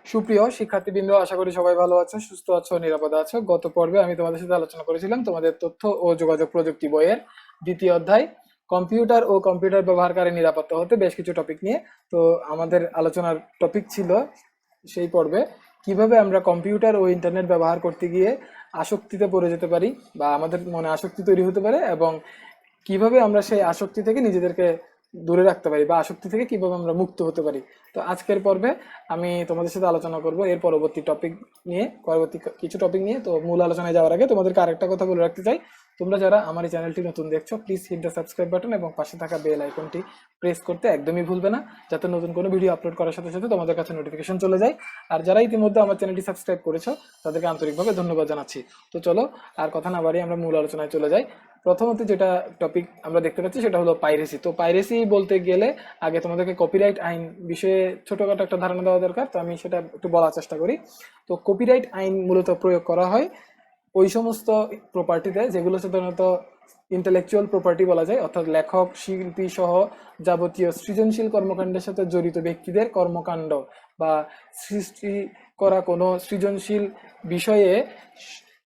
সুপ্রিয় শিক্ষার্থীবৃন্দ, আশা করি সবাই ভালো আছো, সুস্থ আছো, নিরাপদে আছো। গত পর্বে আমি তোমাদের সাথে আলোচনা করেছিলাম তোমাদের তথ্য ও যোগাযোগ প্রযুক্তি বইয়ের দ্বিতীয় অধ্যায় কম্পিউটার ও কম্পিউটার ব্যবহারকারী নিরাপত্তা হতে বেশ কিছু টপিক নিয়ে। তো আমাদের আলোচনার টপিক ছিল সেই পর্বে কিভাবে আমরা কম্পিউটার ও ইন্টারনেট ব্যবহার করতে গিয়ে আসক্তিতে পড়ে যেতে পারি বা আমাদের মনে আসক্তি তৈরি হতে পারে, এবং কিভাবে আমরা সেই আসক্তি থেকে নিজেদেরকে দূরে রাখতে পারি বা আসক্তি থেকে কিভাবে আমরা মুক্ত হতে পারি। তো আজকের পর্বে আমি তোমাদের সাথে আলোচনা করব এর পরবর্তী টপিক নিয়ে, পরবর্তী কিছু টপিক নিয়ে। তো মূল আলোচনায় যাওয়ার আগে তোমাদেরকে আরেকটা কথা বলে রাখতে চাই, তোমরা যারা আমার এই চ্যানেলটি নতুন দেখছো, please hit the subscribe button এবং পাশে থাকা বেল আইকনটি প্রেস করতে একদমই ভুলবে না, যাতে নতুন কোনো ভিডিও আপলোড করার সাথে সাথে তোমাদের কাছে নোটিফিকেশন চলে যায়। আর যারা ইতিমধ্যে আমার চ্যানেলটি সাবস্ক্রাইব করেছো তাদেরকে আন্তরিকভাবে ধন্যবাদ জানাচ্ছি। তো চলো আর কথা না বাড়িয়ে আমরা মূল আলোচনায় চলে যাই। প্রথমত যেটা টপিক আমরা দেখতে পাচ্ছি সেটা হলো পাইরেসি। তো পাইরেসি বলতে গেলে আগে তোমাদেরকে কপিরাইট আইন বিষয়ে ছোটখাটো একটা ধারণা দেওয়া দরকার, তো আমি সেটা একটু বলার চেষ্টা করি। তো কপিরাইট আইন মূলত প্রয়োগ করা হয় ওই সমস্ত প্রপার্টিতে যেগুলো সাধারণত ইন্টেলেকচুয়াল প্রপার্টি বলা যায়, অর্থাৎ লেখক, শিল্পী সহ যাবতীয় সৃজনশীল কর্মকাণ্ডের সাথে জড়িত ব্যক্তিদের কর্মকাণ্ড বা সৃষ্টি করা কোনো সৃজনশীল বিষয়ে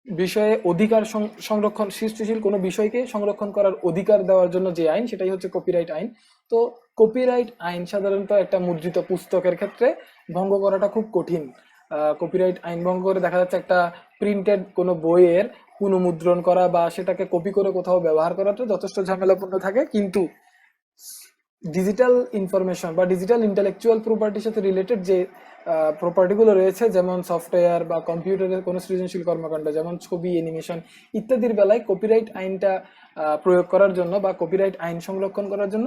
বিষয়ে অধিকার সংরক্ষণ, সৃষ্টিশীল কোনো বিষয়কে সংরক্ষণ করার অধিকার দেওয়ার জন্য যে আইন, সেটাই হচ্ছে কপিরাইট আইন। তো কপিরাইট আইন সাধারণত একটা মুদ্রিত পুস্তকের ক্ষেত্রে ভঙ্গ করাটা খুব কঠিন। কপিরাইট আইন ভঙ্গ করে দেখা যাচ্ছে একটা প্রিন্টেড কোনো বইয়ের পুনঃমুদ্রণ করা বা সেটাকে কপি করে কোথাও ব্যবহার করাটা যথেষ্ট ঝামেলাপূর্ণ থাকে, কিন্তু ডিজিটাল ইনফরমেশন বা ডিজিটাল ইন্টেলেকচুয়াল প্রপার্টির সাথে রিলেটেড যে প্রপার্টিগুলো রয়েছে, যেমন সফটওয়্যার বা কম্পিউটারের কোনো সৃজনশীল কর্মকাণ্ড যেমন ছবি, অ্যানিমেশন ইত্যাদির বেলায় কপিরাইট আইনটা প্রয়োগ করার জন্য বা কপিরাইট আইন সংরক্ষণ করার জন্য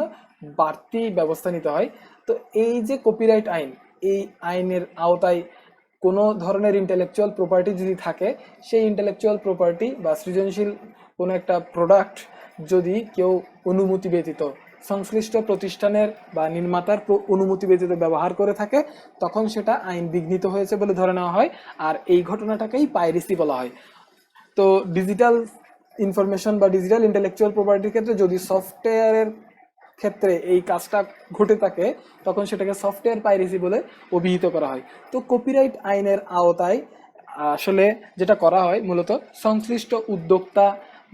বাড়তি ব্যবস্থা নিতে হয়। তো এই যে কপিরাইট আইন, এই আইনের আওতায় কোনো ধরনের ইন্টেলেকচুয়াল প্রপার্টি যদি থাকে, সেই ইন্টেলেকচুয়াল প্রপার্টি বা সৃজনশীল কোনো একটা প্রোডাক্ট যদি কেউ অনুমতি ব্যতীত, সংশ্লিষ্ট প্রতিষ্ঠানের বা নির্মাতার অনুমতি ব্যতীত ব্যবহার করে থাকে, তখন সেটা আইন বিঘ্নিত হয়েছে বলে ধরে নেওয়া হয়, আর এই ঘটনাটাকেই পাইরেসি বলা হয়। তো ডিজিটাল ইনফরমেশন বা ডিজিটাল ইন্টেলেকচুয়াল প্রপার্টির ক্ষেত্রে যদি সফটওয়্যারের ক্ষেত্রে এই কাজটা ঘটে থাকে, তখন সেটাকে সফটওয়্যার পাইরেসি বলে অভিহিত করা হয়। তো কপিরাইট আইনের আওতায় আসলে যেটা করা হয় মূলত সংশ্লিষ্ট উদ্যোক্তা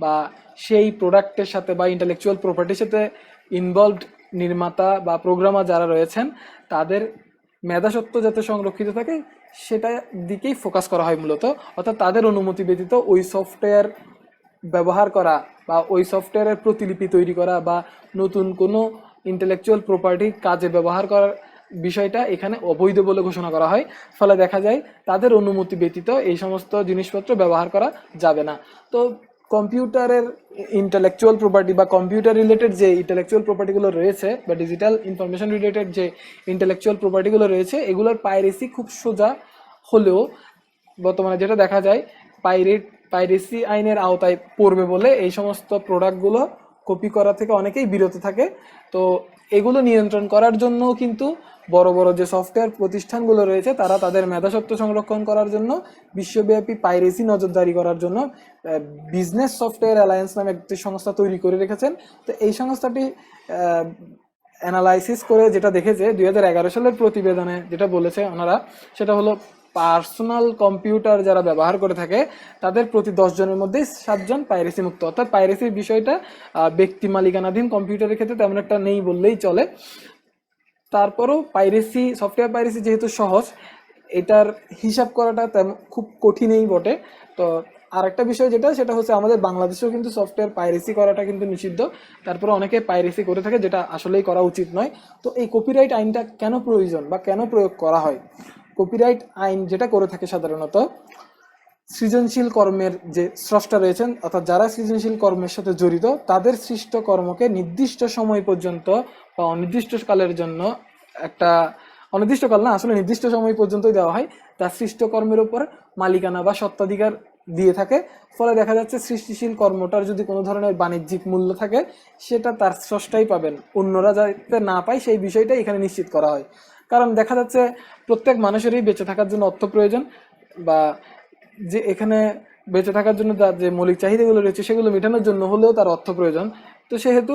বা সেই প্রোডাক্টের সাথে বা ইন্টেলেকচুয়াল প্রপার্টির সাথে ইনভলভড নির্মাতা বা প্রোগ্রামার যারা রয়েছেন, তাদের মেধাসত্ব যাতে সংরক্ষিত থাকে সেটা দিকেই ফোকাস করা হয় মূলত। অর্থাৎ তাদের অনুমতি ব্যতীত ওই সফটওয়্যার ব্যবহার করা বা ওই সফটওয়্যারের প্রতিলিপি তৈরি করা বা নতুন কোনো ইন্টেলেকচুয়াল প্রপার্টি কাজে ব্যবহার করার বিষয়টা এখানে অবৈধ বলে ঘোষণা করা হয়। ফলে দেখা যায় তাদের অনুমতি ব্যতীত এই সমস্ত জিনিসপত্র ব্যবহার করা যাবে না। তো কম্পিউটারের ইন্টেলেকচুয়াল প্রপার্টি বা কম্পিউটার রিলেটেড যে ইন্টেলেকচুয়াল প্রপার্টিগুলো রয়েছে বা ডিজিটাল ইনফরমেশন রিলেটেড যে ইন্টেলেকচুয়াল প্রপার্টিগুলো রয়েছে, এগুলোর পাইরেসি খুব সোজা হলেও বর্তমানে যেটা দেখা যায়, পাইরেসি আইনের আওতায় পড়বে বলে এই সমস্ত প্রোডাক্টগুলো কপি করা থেকে অনেকেই বিরত থাকে। তো এগুলো নিয়ন্ত্রণ করার জন্য কিন্তু বড় বড় যে সফটওয়্যার প্রতিষ্ঠানগুলো রয়েছে, তারা তাদের মেধাস্বত্ব সংরক্ষণ করার জন্য বিশ্বব্যাপী পাইরেসি নজরদারি করার জন্য বিজনেস সফটওয়্যার অ্যালায়েন্স নামে একটি সংস্থা তৈরি করে রেখেছেন। তো এই সংস্থাটি অ্যানালাইসিস করে যেটা দেখেছে 2011 সালের প্রতিবেদনে যেটা বলেছে ওনারা, সেটা হলো পার্সোনাল কম্পিউটার যারা ব্যবহার করে থাকে তাদের প্রতি 10 জনের মধ্যে 7 জন পাইরেসি মুক্ত। অর্থাৎ পাইরেসির বিষয়টা ব্যক্তি মালিকানাধীন কম্পিউটারের ক্ষেত্রে তেমন একটা নেই বললেই চলে। তারপরও পাইরেসি, সফটওয়্যার পাইরেসি যেহেতু সহজ, এটার হিসাব করাটা তেমন খুব কঠিনই বটে। তো আর একটা বিষয় যেটা, সেটা হচ্ছে আমাদের বাংলাদেশেও কিন্তু সফটওয়্যার পাইরেসি করাটা কিন্তু নিষিদ্ধ। তারপরে অনেকে পাইরেসি করে থাকে, যেটা আসলেই করা উচিত নয়। তো এই কপিরাইট আইনটা কেন প্রয়োজন বা কেন প্রয়োগ করা হয়? কপিরাইট আইন যেটা করে থাকে সাধারণত, সৃজনশীল কর্মের যে স্রষ্টা রয়েছেন, অর্থাৎ যারা সৃজনশীল কর্মের সাথে জড়িত, তাদের সৃষ্ট কর্মকে নির্দিষ্ট সময় পর্যন্ত বা অনির্দিষ্টকালের জন্য, একটা অনির্দিষ্টকাল না, আসলে নির্দিষ্ট সময় পর্যন্তই দেওয়া হয়, তার সৃষ্ট কর্মের উপর মালিকানা বা স্বত্বাধিকার দিয়ে থাকে। ফলে দেখা যাচ্ছে সৃষ্টিশীল কর্মটার যদি কোনো ধরনের বাণিজ্যিক মূল্য থাকে, সেটা তার স্রষ্টাই পাবেন, অন্যরা যাতে না পায় সেই বিষয়টা এখানে নিশ্চিত করা হয়। কারণ দেখা যাচ্ছে প্রত্যেক মানুষেরই বেঁচে থাকার জন্য অর্থ প্রয়োজন, বা যে এখানে বেঁচে থাকার জন্য তার যে মৌলিক চাহিদাগুলো রয়েছে সেগুলো মেটানোর জন্য হলেও তার অর্থ প্রয়োজন। তো সেহেতু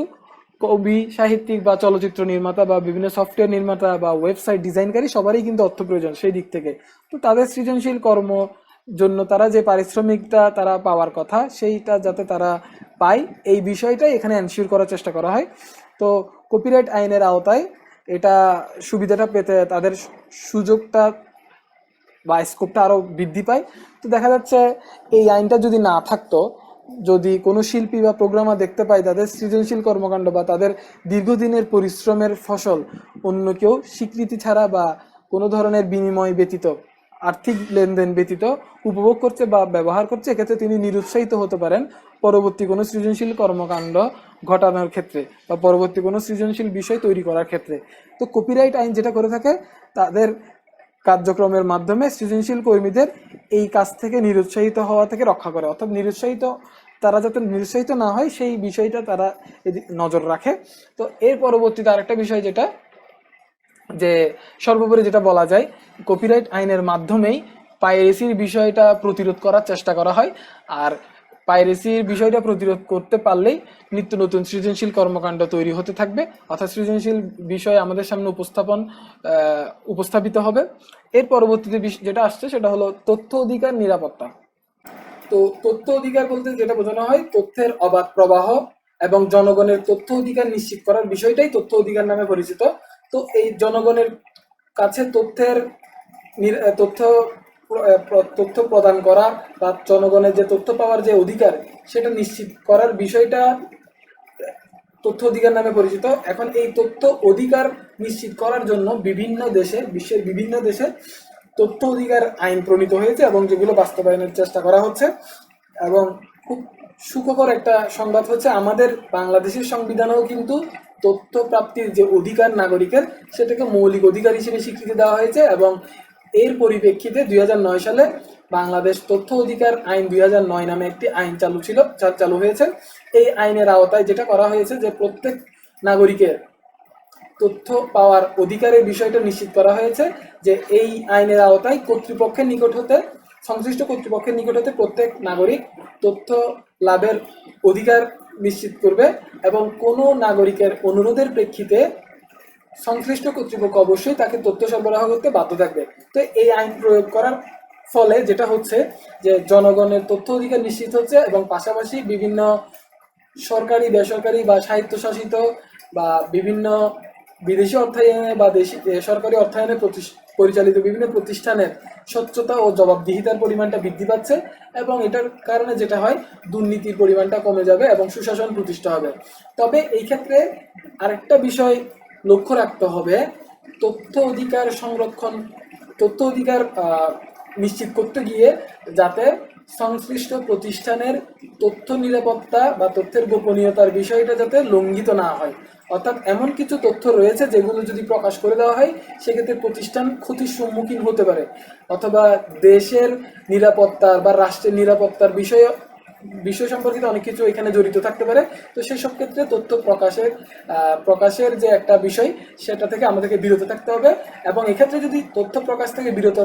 কবি, সাহিত্যিক বা চলচ্চিত্র নির্মাতা বা বিভিন্ন সফটওয়্যার নির্মাতা বা ওয়েবসাইট ডিজাইনকারী সবারই কিন্তু অর্থ প্রয়োজন সেই দিক থেকে। তো তাদের সৃজনশীল কর্ম জন্য তারা যে পারিশ্রমিকটা তারা পাওয়ার কথা সেইটা যাতে তারা পায়, এই বিষয়টাই এখানে এনশিওর করার চেষ্টা করা হয়। তো কপিরাইট আইনের আওতায় এটা সুবিধাটা পেতে তাদের সুযোগটা বা স্কোপটা আরো বৃদ্ধি পায়। তো দেখা যাচ্ছে এই আইনটা যদি না থাকতো, যদি কোনো শিল্পী বা প্রোগ্রামার দেখতে পায় তাদের সৃজনশীল কর্মকাণ্ড বা তাদের দীর্ঘদিনের পরিশ্রমের ফসল অন্য কেউ স্বীকৃতি ছাড়া বা কোনো ধরনের বিনিময় ব্যতীত, আর্থিক লেনদেন ব্যতীত উপভোগ করছে বা ব্যবহার করছে, এক্ষেত্রে তিনি নিরুৎসাহিত হতে পারেন পরবর্তী কোনো সৃজনশীল কর্মকাণ্ড ঘটানোর ক্ষেত্রে বা পরবর্তী কোনো সৃজনশীল বিষয় তৈরি করার ক্ষেত্রে। তো কপিরাইট আইন যেটা করে থাকে, তাদের কার্যক্রমের মাধ্যমে সৃজনশীল কর্মীদের এই কাজ থেকে নিরুৎসাহিত হওয়া থেকে রক্ষা করে, অর্থাৎ তারা যাতে নিরুৎসাহিত না হয় সেই বিষয়টা তারা নজর রাখে। তো এর পরবর্তীতে আরেকটা বিষয় যেটা, যে সর্বোপরি যেটা বলা যায়, কপিরাইট আইনের মাধ্যমেই পাইরেসির বিষয়টা প্রতিরোধ করার চেষ্টা করা হয়। আর পাইরেসির বিষয়টা প্রতিরোধ করতে পারলেই নিত্য নতুন সৃজনশীল কর্মকাণ্ড তৈরি হতে থাকবে, অর্থাৎ সৃজনশীল বিষয় আমাদের সামনে উপস্থাপিত হবে। এর পরবর্তীতে যেটা আসছে সেটা হলো তথ্য অধিকার নিরাপত্তা। তো তথ্য অধিকার বলতে যেটা বোঝানো হয়, তথ্যের অবাধ প্রবাহ এবং জনগণের তথ্য অধিকার নিশ্চিত করার বিষয়টাই তথ্য অধিকার নামে পরিচিত। তো এই জনগণের কাছে তথ্য তথ্য প্রদান করা বা জনগণের যে তথ্য পাওয়ার যে অধিকার সেটা নিশ্চিত করার বিষয়টা তথ্য অধিকার নামে পরিচিত। এখন এই তথ্য অধিকার নিশ্চিত করার জন্য বিশ্বের বিভিন্ন দেশে তথ্য অধিকার আইন প্রণীত হয়েছে এবং যেগুলো বাস্তবায়নের চেষ্টা করা হচ্ছে। এবং খুব সুখকর একটা সংবাদ হচ্ছে, আমাদের বাংলাদেশের সংবিধানেও কিন্তু তথ্য প্রাপ্তির যে অধিকার নাগরিকের, সেটাকে মৌলিক অধিকার হিসেবে স্বীকৃতি দেওয়া হয়েছে। এবং এর পরিপ্রেক্ষিতে 2009 সালে বাংলাদেশ তথ্য অধিকার আইন 2009 নামে একটি আইন চালু হয়েছে। এই আইনের আওতায় যেটা করা হয়েছে যে প্রত্যেক নাগরিকের তথ্য পাওয়ার অধিকারের বিষয়টা নিশ্চিত করা হয়েছে, যে এই আইনের আওতায় সংশ্লিষ্ট কর্তৃপক্ষের নিকট হতে প্রত্যেক নাগরিক তথ্য লাভের অধিকার নিশ্চিত করবে এবং কোনো নাগরিকের অনুরোধের প্রেক্ষিতে সংশ্লিষ্ট কর্তৃপক্ষ অবশ্যই তাকে তথ্য সরবরাহ করতে বাধ্য থাকবে। তো এই আইন প্রয়োগ করার ফলে যেটা হচ্ছে যে জনগণের তথ্য অধিকার নিশ্চিত হচ্ছে এবং পাশাপাশি বিভিন্ন সরকারি, বেসরকারি বা স্বায়ত্তশাসিত বা বিভিন্ন বিদেশি অর্থায়নে বা সরকারি অর্থায়নে পরিচালিত বিভিন্ন প্রতিষ্ঠানের স্বচ্ছতা ও জবাবদিহিতার পরিমাণটা বৃদ্ধি পাচ্ছে এবং এটার কারণে যেটা হয়, দুর্নীতির পরিমাণটা কমে যাবে এবং সুশাসন প্রতিষ্ঠা হবে। তবে এই ক্ষেত্রে আরেকটা বিষয় লক্ষ্য রাখতে হবে, তথ্য অধিকার সংরক্ষণ, তথ্য অধিকার নিশ্চিত করতে গিয়ে যাতে সংশ্লিষ্ট প্রতিষ্ঠানের তথ্য নিরাপত্তা বা তথ্যের গোপনীয়তার বিষয়টা যাতে লঙ্ঘিত না হয়। অর্থাৎ এমন কিছু তথ্য রয়েছে যেগুলো যদি প্রকাশ করে দেওয়া হয় সেক্ষেত্রে প্রতিষ্ঠান ক্ষতির সম্মুখীন হতে পারে, অথবা দেশের নিরাপত্তার বা রাষ্ট্রের নিরাপত্তার বিষয় সম্পর্কিত অনেক কিছু এখানে জড়িত থাকতে পারে। তো সেসব ক্ষেত্রে তথ্য প্রকাশের যে একটা বিষয়, সেটা থেকে আমাদেরকে বিরত থাকতে হবে। এবং এক্ষেত্রে যদি তথ্য প্রকাশ থেকে বিরত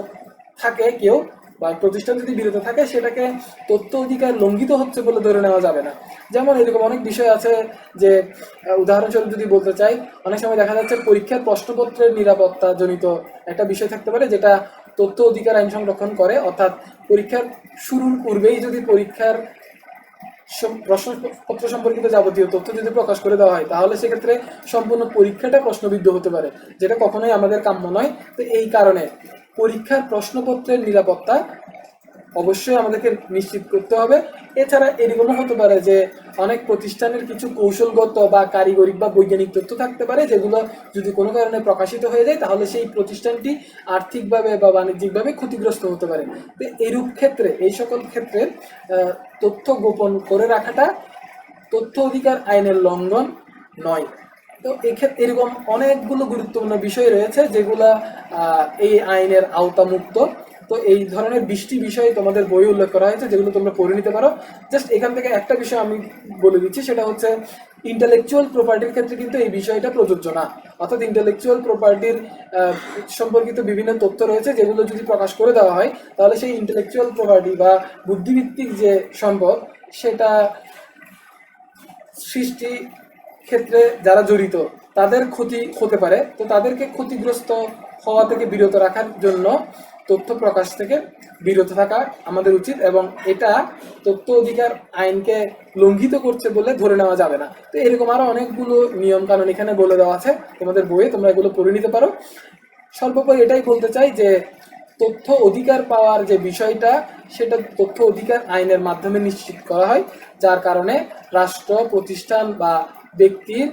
থাকে কেউ বা প্রতিষ্ঠান যদি বিরত থাকে, সেটাকে তথ্য অধিকার লঙ্ঘিত হচ্ছে বলে ধরে নেওয়া যাবে না। যেমন এরকম অনেক বিষয় আছে, যে উদাহরণস্বরূপ যদি বলতে চাই, অনেক সময় দেখা যাচ্ছে পরীক্ষার প্রশ্নপত্রের নিরাপত্তা জনিত একটা বিষয় থাকতে পারে যেটা তথ্য অধিকার আইন সংরক্ষণ করে। অর্থাৎ পরীক্ষার শুরুর পূর্বেই যদি পরীক্ষার প্রশ্নপত্র সম্পর্কিত যাবতীয় তথ্য যদি প্রকাশ করে দেওয়া হয়, তাহলে সেক্ষেত্রে সম্পূর্ণ পরীক্ষাটা প্রশ্নবিদ্ধ হতে পারে, যেটা কখনোই আমাদের কাম্য নয়। তো এই কারণে পরীক্ষার প্রশ্নপত্রের নিরাপত্তা অবশ্যই আমাদেরকে নিশ্চিত করতে হবে। এছাড়া এরকমও হতে পারে যে অনেক প্রতিষ্ঠানের কিছু কৌশলগত বা কারিগরি বা বৈজ্ঞানিক তথ্য থাকতে পারে, যেগুলো যদি কোনো কারণে প্রকাশিত হয়ে যায় তাহলে সেই প্রতিষ্ঠানটি আর্থিকভাবে বা বাণিজ্যিকভাবে ক্ষতিগ্রস্ত হতে পারে। তো এই সকল ক্ষেত্রে তথ্য গোপন করে রাখাটা তথ্য অধিকার আইনের লঙ্ঘন নয়। তো এক্ষেত্রে এরকম অনেকগুলো গুরুত্বপূর্ণ বিষয় রয়েছে যেগুলা এই আইনের আওতামুক্ত। তো এই ধরনের 20টি বিষয় তোমাদের বই উল্লেখ করা হয়েছে, যেগুলো তোমরা পড়ে নিতে পারো। জাস্ট এখান থেকে একটা বিষয় আমি বলে দিচ্ছি, সেটা হচ্ছে ইন্টেলেকচুয়াল প্রপার্টির ক্ষেত্রে কিন্তু এই বিষয়টা প্রযোজ্য না। অর্থাৎ ইন্টেলেকচুয়াল প্রপার্টির সম্পর্কিত বিভিন্ন তথ্য রয়েছে যেগুলো যদি প্রকাশ করে দেওয়া হয়, তাহলে সেই ইন্টেলেকচুয়াল প্রপার্টি বা বুদ্ধিভিত্তিক যে সম্পদ, সেটা সৃষ্টি ক্ষেত্রে যারা জড়িত তাদের ক্ষতি হতে পারে, তো তাদেরকে ক্ষতিগ্রস্ত হওয়া থেকে বিরত রাখার জন্য তথ্য প্রকাশ থেকে বিরত থাকা আমাদের উচিত, এবং এটা তথ্য অধিকার আইনকে লঙ্ঘিত করছে বলে ধরে নেওয়া যাবে না। তো এরকম আরো অনেকগুলো নিয়ম কানুন এখানে বলে দেওয়া আছে তোমাদের বইয়ে, তোমরা এগুলো পড়ে নিতে পারো। সর্বোপরি এটাই বলতে চাই যে তথ্য অধিকার পাওয়ার যে বিষয়টা সেটা তথ্য অধিকার আইনের মাধ্যমে নিশ্চিত করা হয়, যার কারণে রাষ্ট্র, প্রতিষ্ঠান বা ব্যক্তির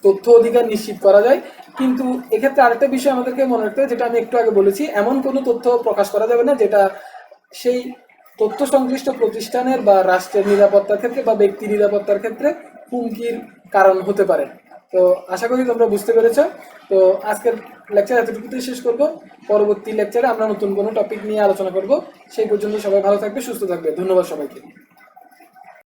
তথ্য অধিকার নিশ্চিত করা যায়। কিন্তু এক্ষেত্রে আরেকটা বিষয় আমাদেরকে মনে রাখতে হবে, যেটা আমি একটু আগে বলেছি, এমন কোনো তথ্য প্রকাশ করা যাবে না যেটা সেই তথ্য সংশ্লিষ্ট প্রতিষ্ঠানের বা রাষ্ট্রের নিরাপত্তার ক্ষেত্রে বা ব্যক্তি নিরাপত্তার ক্ষেত্রে হুমকির কারণ হতে পারে। তো আশা করি তোমরা বুঝতে পেরেছো। তো আজকের লেকচার এতটুকুতেই শেষ করব। পরবর্তী লেকচারে আমরা নতুন কোনো টপিক নিয়ে আলোচনা করব। সেই পর্যন্ত সবাই ভালো থাকবে, সুস্থ থাকবে। ধন্যবাদ সবাইকে।